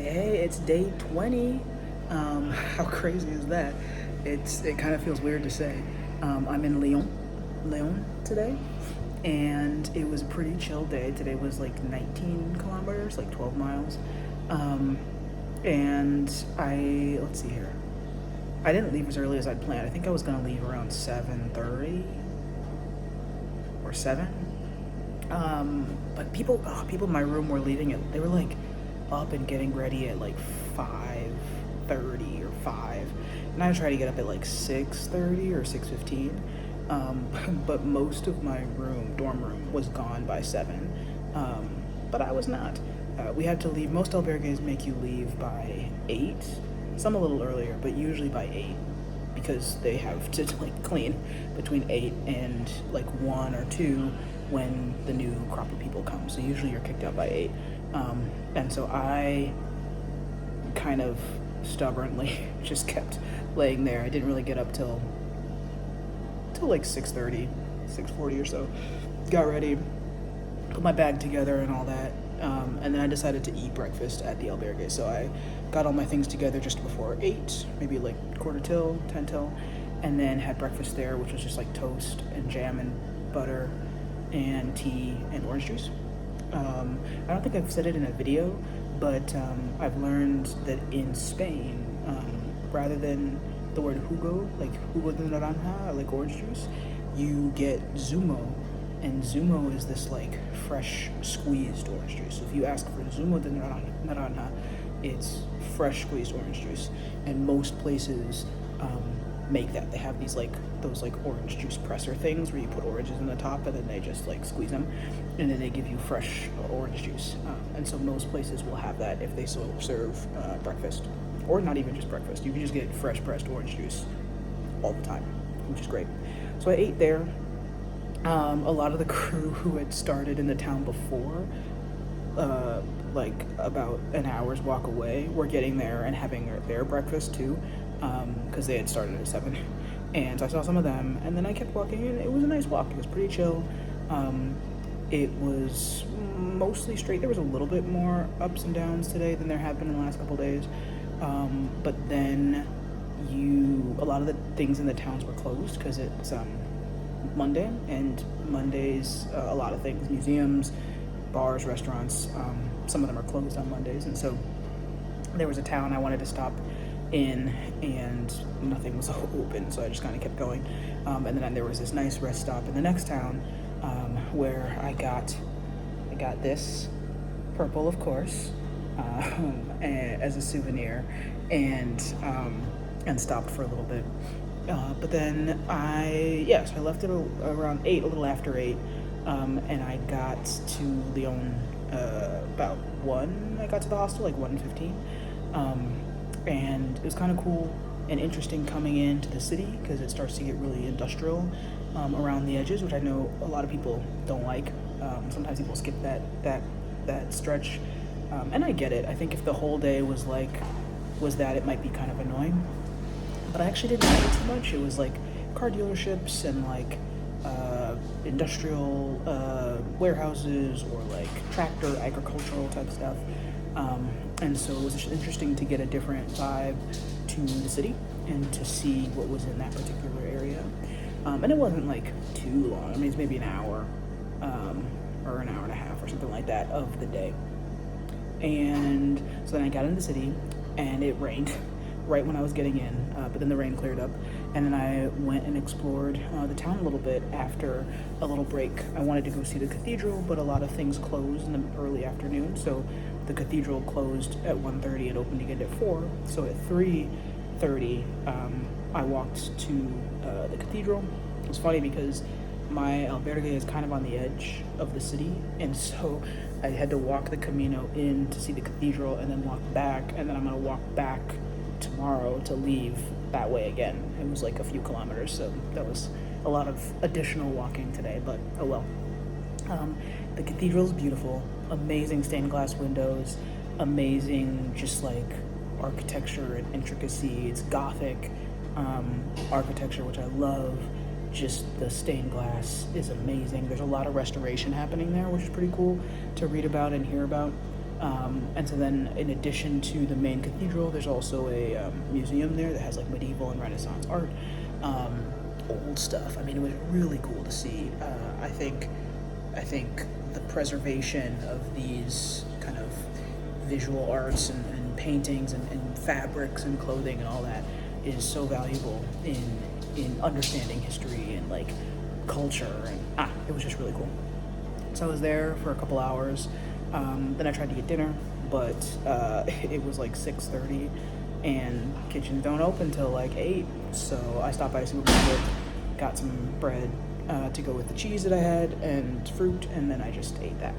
Hey, it's day 20. How crazy is that? It kind of feels weird to say. I'm in León today, and it was a pretty chill day. Today was like 19 kilometers, like 12 miles. Um, and let's see here. I didn't leave as early as I'd planned. I think I was gonna leave around 7:30 or 7. But people in my room were leaving it. They were like up and getting ready at like 5:30 or 5, and I tried to get up at like 6:30 or 6:15. But most of my dorm room, was gone by 7. But I was not. We had to leave. Most albergues make you leave by 8. Some a little earlier, but usually by 8, because they have to like clean between 8 and like 1 or 2 when the new crop of people come. So usually you're kicked out by 8. And so I kind of stubbornly just kept laying there. I didn't really get up till like 6:30, 6:40 or so. Got ready, put my bag together and all that. And then I decided to eat breakfast at the albergue. So I got all my things together just before 8, maybe like quarter till, 10 till, and then had breakfast there, which was just like toast and jam and butter and tea and orange juice. I don't think I've said it in a video, but I've learned that in Spain, rather than the word jugo, like jugo de naranja, like orange juice, you get zumo. And zumo is this like fresh squeezed orange juice. So if you ask for zumo de naranja, it's fresh squeezed orange juice. And most places make that. They have those orange juice presser things where you put oranges in the top and then they just like squeeze them, and then they give you fresh orange juice. And so most places will have that if they serve breakfast, or not even just breakfast. You can just get fresh pressed orange juice all the time, which is great. So I ate there. A lot of the crew who had started in the town before, like about an hour's walk away, were getting there and having their breakfast too, because they had started at 7. And so I saw some of them, and then I kept walking, and it was a nice walk. It was pretty chill. It was mostly straight. There was a little bit more ups and downs today than there have been in the last couple of days. But then a lot of the things in the towns were closed because it's Monday, and Mondays, a lot of things, museums, bars, restaurants, some of them are closed on Mondays. And so there was a town I wanted to stop in, and nothing was open, so I just kind of kept going. And then there was this nice rest stop in the next town, where I got this purple, of course, as a souvenir, and stopped for a little bit. But then so I left it around 8, a little after 8, and I got to León about 1. I got to the hostel like 1:15, and it was kind of cool and interesting coming into the city because it starts to get really industrial around the edges, which I know a lot of people don't like. Sometimes people skip that stretch, and I get it. I think if the whole day was that, it might be kind of annoying. But I actually didn't like it too much. It was like car dealerships and like industrial warehouses, or like tractor, agricultural type stuff. And so it was just interesting to get a different vibe to the city and to see what was in that particular area. And it wasn't like too long. I mean, it's maybe an hour or an hour and a half or something like that of the day. And so then I got into the city, and it rained right when I was getting in, but then the rain cleared up, and then I went and explored the town a little bit after a little break. I wanted to go see the cathedral, but a lot of things closed in the early afternoon, so the cathedral closed at 1:30 and opened again at 4. So at 3:30, I walked to the cathedral. It was funny because my albergue is kind of on the edge of the city, and so I had to walk the Camino in to see the cathedral and then walk back, and then I'm going to walk back tomorrow to leave that way again. It was like a few kilometers, so that was a lot of additional walking today, but oh well. The cathedral is beautiful, amazing stained glass windows, amazing just like architecture and intricacy. It's Gothic architecture, which I love. Just the stained glass is amazing. There's a lot of restoration happening there, which is pretty cool to read about and hear about. And so then, in addition to the main cathedral, there's also a museum there that has like medieval and Renaissance art, old stuff. I mean, it was really cool to see. I think the preservation of these kind of visual arts and paintings and fabrics and clothing and all that is so valuable in understanding history and like culture, and it was just really cool. So I was there for a couple hours. Then I tried to get dinner, but it was like 6:30, and kitchens don't open till like 8. So I stopped by a supermarket, got some bread to go with the cheese that I had and fruit, and then I just ate that.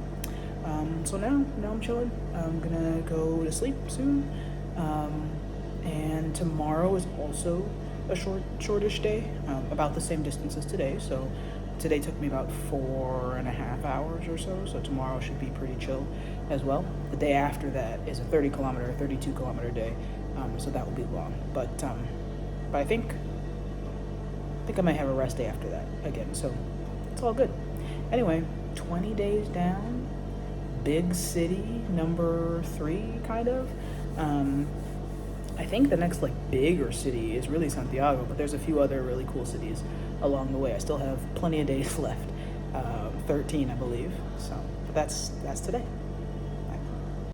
So now I'm chilling. I'm gonna go to sleep soon, and tomorrow is also a shortish day, about the same distance as today. So today took me about 4.5 hours or so. So tomorrow should be pretty chill as well. The day after that is a 32 kilometer day, so that will be long. But I think I might have a rest day after that again. So it's all good. Anyway, 20 days down, big city number 3, kind of. I think the next like bigger city is really Santiago, but there's a few other really cool cities along the way. I still have plenty of days left, 13 I believe. So, but that's today.